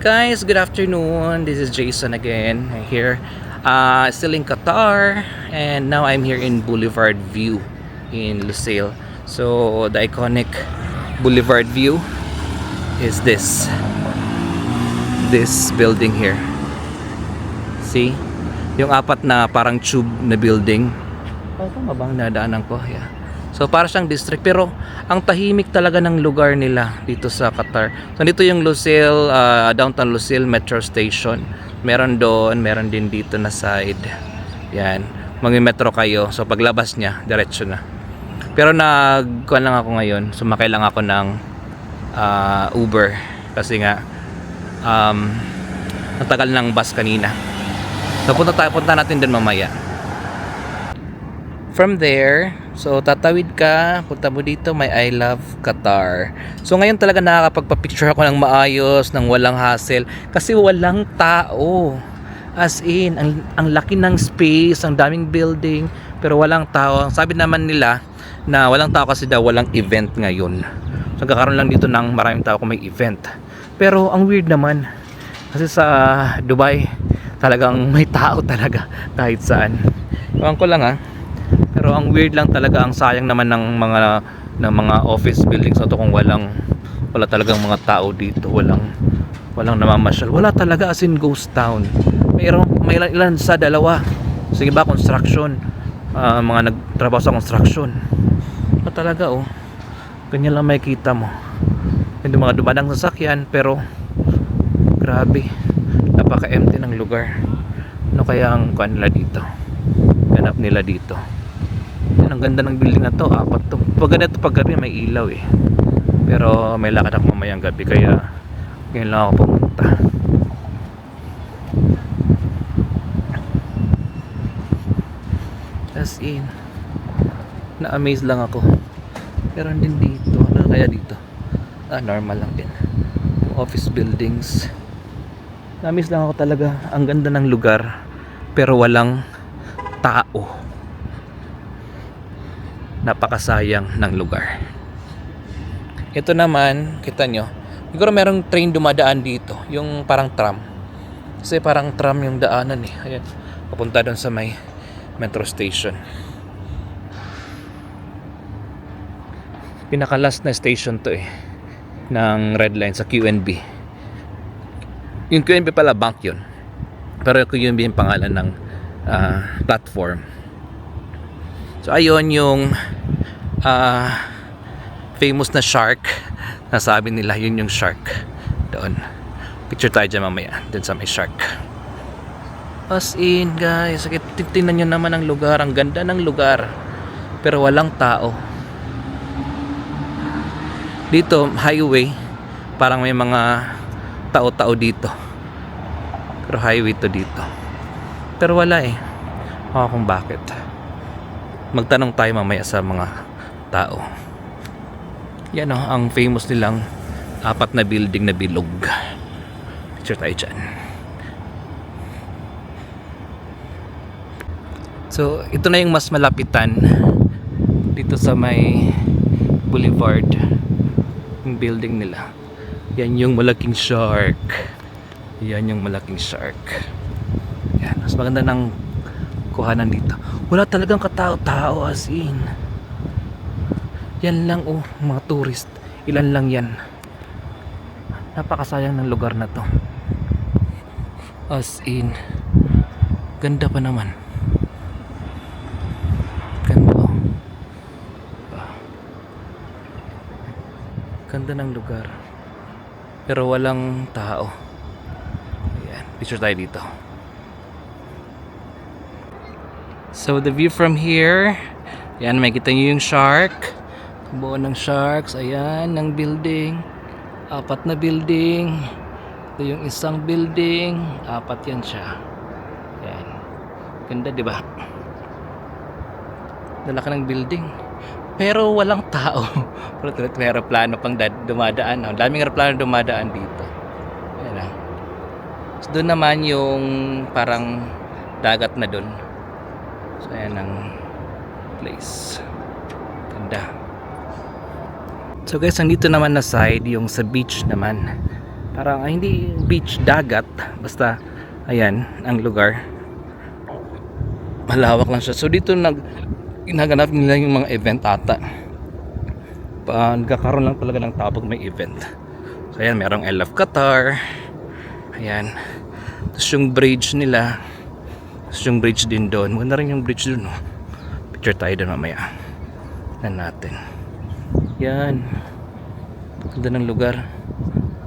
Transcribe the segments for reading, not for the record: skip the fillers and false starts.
Guys, good afternoon. This is Jason again here. Still in Qatar, and now I'm here in Boulevard View in Lusail. So the iconic Boulevard View is this building here. See? Yung apat na parang tube na building. Tama bang nadaanan ko? Yeah. So para siyang district, pero ang tahimik talaga ng lugar nila dito sa Qatar. So dito yung Lusail, downtown Lusail Metro Station. Meron doon, meron din dito na side. Yan, magme-metro kayo. So paglabas niya, diretso na. Pero nagkuhan lang ako ngayon, sumakay lang ako ng Uber kasi nga ang tagal ng bus kanina. So punta natin din mamaya. From there, so tatawid ka, punta mo dito, may I love Qatar. So ngayon talaga nakakapagpa-picture ako ng maayos, ng walang hassle, kasi walang tao. As in, ang laki ng space, ang daming building, pero walang tao. Sabi naman nila na walang tao kasi daw walang event ngayon. So kakaroon lang dito ng maraming tao kung may event. Pero ang weird naman, kasi sa Dubai, talagang may tao talaga kahit saan. Ewan ko lang pero ang weird lang talaga, ang sayang naman ng mga office buildings na to kung wala talagang mga tao dito, walang namamasyal, wala talaga, as in ghost town. May ilan sa dalawa, sige ba construction, mga nagtrabaho sa construction, wala talaga. Ganyan lang makikita mo, hindi mga dumadang sasakyan, pero grabe, napaka-empty ng lugar. Ano kaya ang kanila dito, ganap nila dito? Yan, ang ganda ng building na to, apat to. Pag ganito pag gabi may ilaw pero may lakad ako mamayang gabi, kaya ngayon lang ako pumunta. As in, na-amaze lang ako. Pero din dito, ano kaya dito? Normal lang din. Office buildings. Na-amaze lang ako talaga. Ang ganda ng lugar, pero walang tao. Napakasayang ng lugar. Ito naman, kita nyo, siguro merong train dumadaan dito, yung parang tram, kasi parang tram yung daanan ayan, papunta doon sa may metro station. Pinaka last na station to ng red line sa QNB. Yung QNB pala bank yun, pero QNB yung pangalan ng platform. So ayun yung famous na shark, nasabi nila yun yung shark doon. Picture tayo dyan mamaya dun sa may shark. As in guys, tingnan nyo naman ang lugar, ang ganda ng lugar, pero walang tao dito. Highway, parang may mga tao-tao dito, pero highway to dito, pero wala kung bakit. Magtanong tayo mamaya sa mga tao. Yan ang famous nilang apat na building na bilog. Picture tayo dyan. So ito na yung mas malapitan dito sa may boulevard, yung building nila. Yan yung malaking shark. Yan yung malaking shark. Yan, mas maganda ng kuhanan dito. Wala talagang katao-tao, as in. Yan lang mga tourist. Ilan lang yan. Napakasayang ng lugar na to. As in, ganda pa naman. Ganda ganda ng lugar, pero walang tao. Ayan, picture tayo dito. So the view from here, yan, makikita nyo yung shark, buo ng sharks. Ayan, ng building, apat na building. Ito yung isang building, apat yan siya. Yan, ganda diba? Lalaki ng building, pero walang tao. Pero may aeroplano pang dumadaan. Ang daming aeroplano dumadaan dito. Ayan So doon naman yung parang dagat na doon. So ayan ang place. Ganda. So guys, ang dito naman na side, yung sa beach naman. Parang hindi beach, dagat. Basta ayan ang lugar. Malawak lang siya. So dito ginaganap nila yung mga event ata. Nagkakaroon lang talaga ng tao pag may event. So ayan, merong I Love Qatar. Ayan. Tapos yung bridge nila. Tapos yung bridge din doon. Maganda rin yung bridge doon. Oh. Picture tayo doon mamaya. Yan natin. Yan. Ganda ng lugar.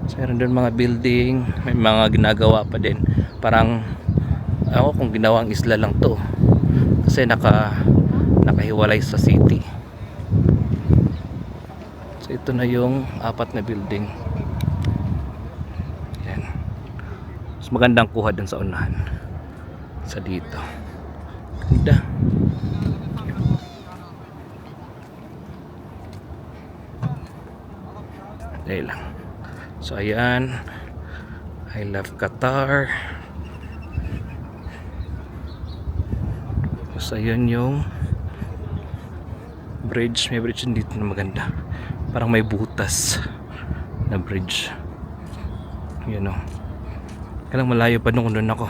So meron doon mga building. May mga ginagawa pa din. Parang ako kung ginawang isla lang to. Kasi nakahiwalay sa city. So ito na yung 4 na building. Yan. Mas magandang kuha dun sa unahan. Sa dito. Ganda. Dahil lang. So ayan. I Love Qatar. So ayan yung bridge. May bridge dito na maganda. Parang may butas na bridge. Yan o. Kailang malayo pa nung doon ako.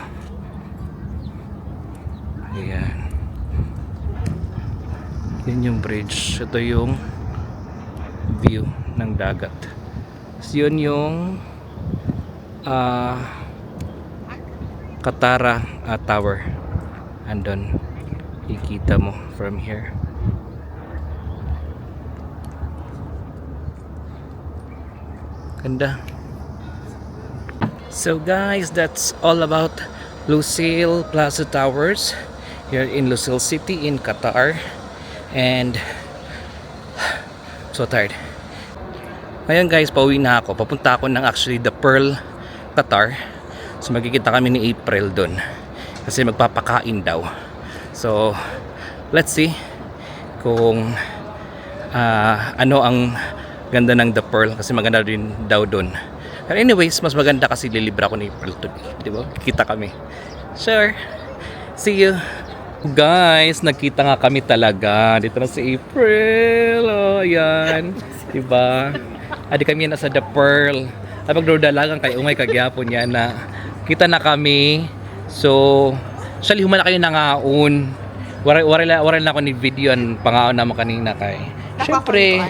Ayan. Yan yung bridge. Ito yung view ng dagat. So yun yung Katara Tower. Andun. Ikita mo from here. Ganda. So guys, that's all about Lusail Plaza Towers here in Lusail City in Qatar. And so tired. Ngayon guys, pauwi na ako. Papunta ako ng actually the Pearl, Qatar. So magkikita kami ni April doon. Kasi magpapakain daw. So let's see kung ano ang ganda ng The Pearl, kasi maganda rin daw doon. But anyways, mas maganda kasi lilibra ko ni April today, di ba? Kita kami. Sure. See you. Guys, nagkita nga kami talaga. Dito na si April. Oh, ayan. Di ba? Adi kami na sa The Pearl. Ay pagdodalagan kay umay kagyapon yan na kita na kami. So, actually humana kayo nangaon. Waray na ako ni video ang pangaon naman kanina kay. Siyempre,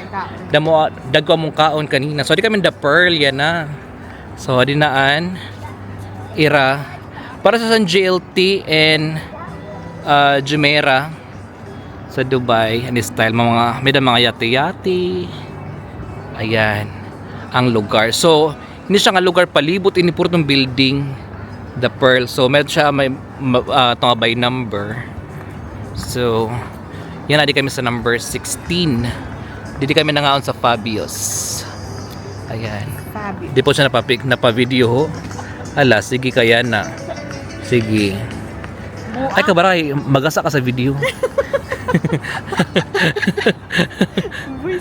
dagwa mong kaon kanina. So, di kami The Pearl, yan na. So, dinaan, Ira. Para sa San GLT and Jumeirah sa Dubai. Ano style, may mga yati-yati. Ayan, ang lugar. So, hindi siya nga lugar palibot, ini puro tong building, The Pearl. So, meron siya may by number. So, yan na, di kami sa number 16. Di kami nangaon sa Fabios. Ayan. Fabio. Di po siya napa-video ho. Ala, sige kaya na. Sige. Ay kabaray, magasa ka sa video.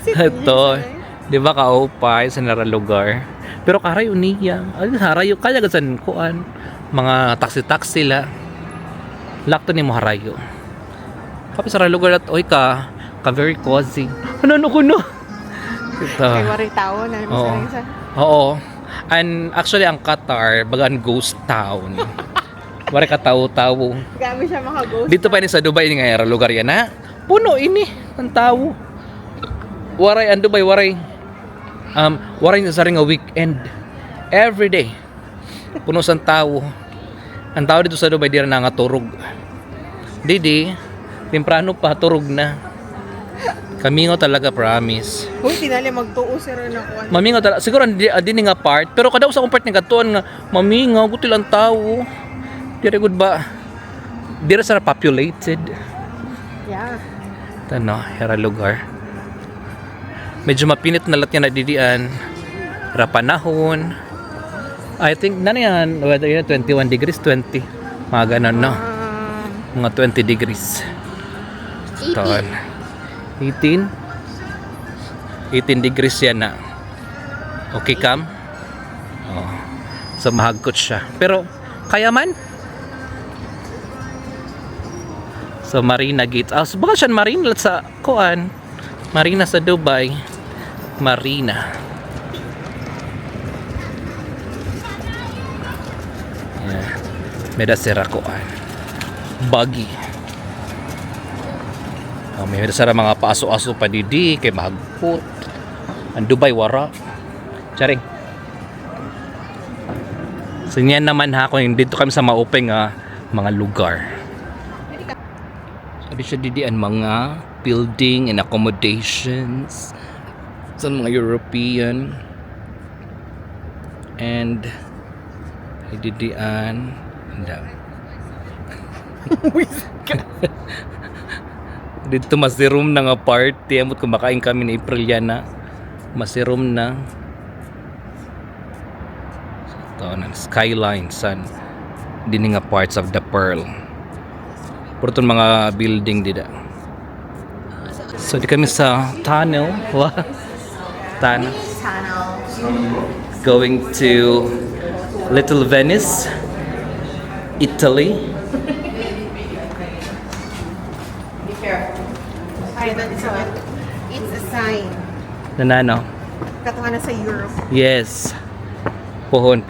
Ito, di ba kaupay sa naralugar? Pero karay uniya. Ay, harayo, kaya gasan kuan. Mga taxi-taxi la. Lakto ni mo harayo. Kapag sa lugar at oy ka very cozy. Ano ko no? Ito. May waray tao na Oo. Oo. And actually ang Qatar bagan ghost town. Waray ka tao-tao. Gami siya maka-ghost. Dito pa ni sa Dubai ni nga lugar yan ha. Puno ini ang tao. Waray ang Dubai waray. Waray sa ring a weekend. Every day. Puno sa tao. Ang tao dito sa Dubai di na nga turog. Didi temprano pa turog na. Kamingo talaga, promise. Uy, tinali magtuo sir na kuan. Mamingo talaga. Siguro hindi nga part, pero kada usa kong part ni katuan nga mamingo gutil ang tao. Dire good ba? Dire sa populated. Yeah. Tano, hera lugar. Medyo mapinit na lat yan na didian. Rapanahon. I think na yan, whether yun 21 degrees, 20. Mga ganun, no? Mga 20 degrees. Ton. 18 degrees yan na. Okay, Cam? Oh. So, mahagkot siya. Pero, kaya man? So, Marina Gate. So, baka siya Marina sa kuan. Marina sa Dubai. Marina. Meda sirakuan. Buggy. May meda sara mga paaso-aso pa didi kay mahagpot. Ang Dubai wara. Charing. So yan naman ha kung dito kami sa maupeng mga lugar. So di siya didian mga building and accommodations sa mga European and didian dito masirum na nga party amot kumakain kami ni April yan na masirum na ito na skyline san din nga parts of the Pearl puro itong mga building dida. So di kami sa tunnel tunnel going to Little Venice, Italy. Be careful. It's a sign. Nanano? Katuwa na sa Europe. Yes. Pohon.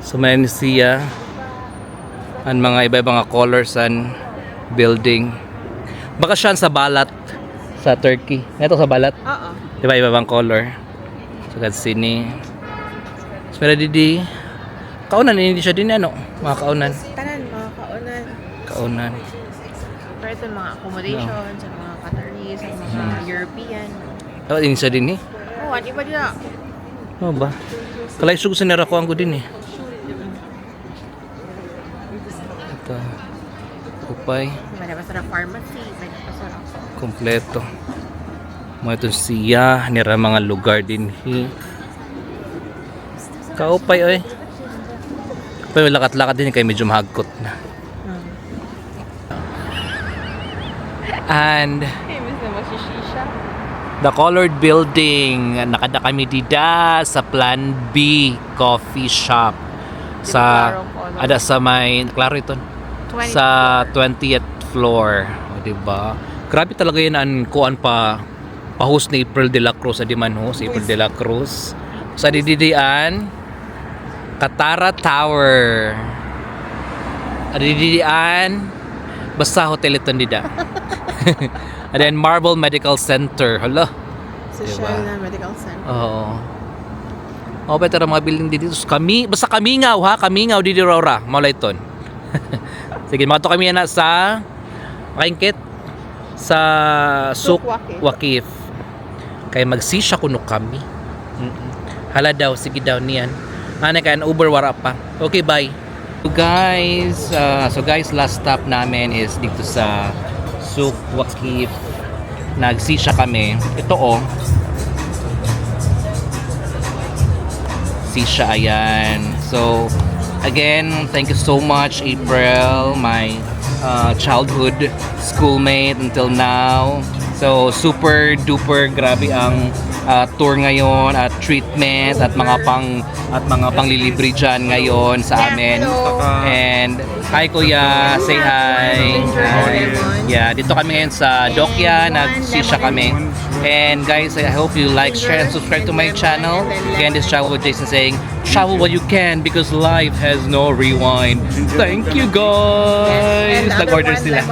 So may siya ang mga iba-ibang colors and building. Baka siya sa balat sa Turkey. Ito sa balat. Oo. Diba iba-ibang color. So that's sini. Pero didi kaunan hindi siya din mga kaunan. Tanan, mga kaunan. Kaunan. Pero ito mga accommodation, sa mga Qataris, sa mga European. Oh, din siya din Oh, ano iba dila? Oh ba? Kalay sug sa nira ko ang din Ito. Upay. May pa sa pharmacy, may pa sa Kompleto. Mga ito siya, nira mga lugar din Kaupay oy. Pero lakat-lakat din kay medyo mahagkot na. And Famous na masishisha. the colored building, nakada kami dida sa Plan B Coffee Shop sa ada sa may klaro ito sa 20th floor, o diba? Grabe talaga yan ang kuan pa-host ni April de la Cruz sa Diman host April de la Cruz sa didian Katara Tower. Didian basta hotel ito dida. And then Marble Medical Center. Hala. Social Diba? na medical center. Oo. Oh, better mga building dito. Kami, basta Kamingaw ha, Kamingaw dito Rora, Malayton. Sige, mato kami na sa Kaingkit sa Suk Wakif. Kay magsisya kuno kami. Hala daw, sige daw niyan. Ano kan Uber wara pa. Okay, bye. So guys, last stop namin is dito sa Suk Wakif. Nagsisya kami. Ito Sisha ayan. So again, thank you so much April, my childhood schoolmate until now. So super duper grabe ang tour ngayon at treatment at mga panglilibre dyan ngayon sa amin. And hi kuya, say hi. Yeah, dito kami ngayon sa Dokya, nagsisya kami. And guys, I hope you like, share, and subscribe to my channel. Again, this travel with Jason saying, travel what you can because life has no rewind. Thank you guys! Nag-order sila.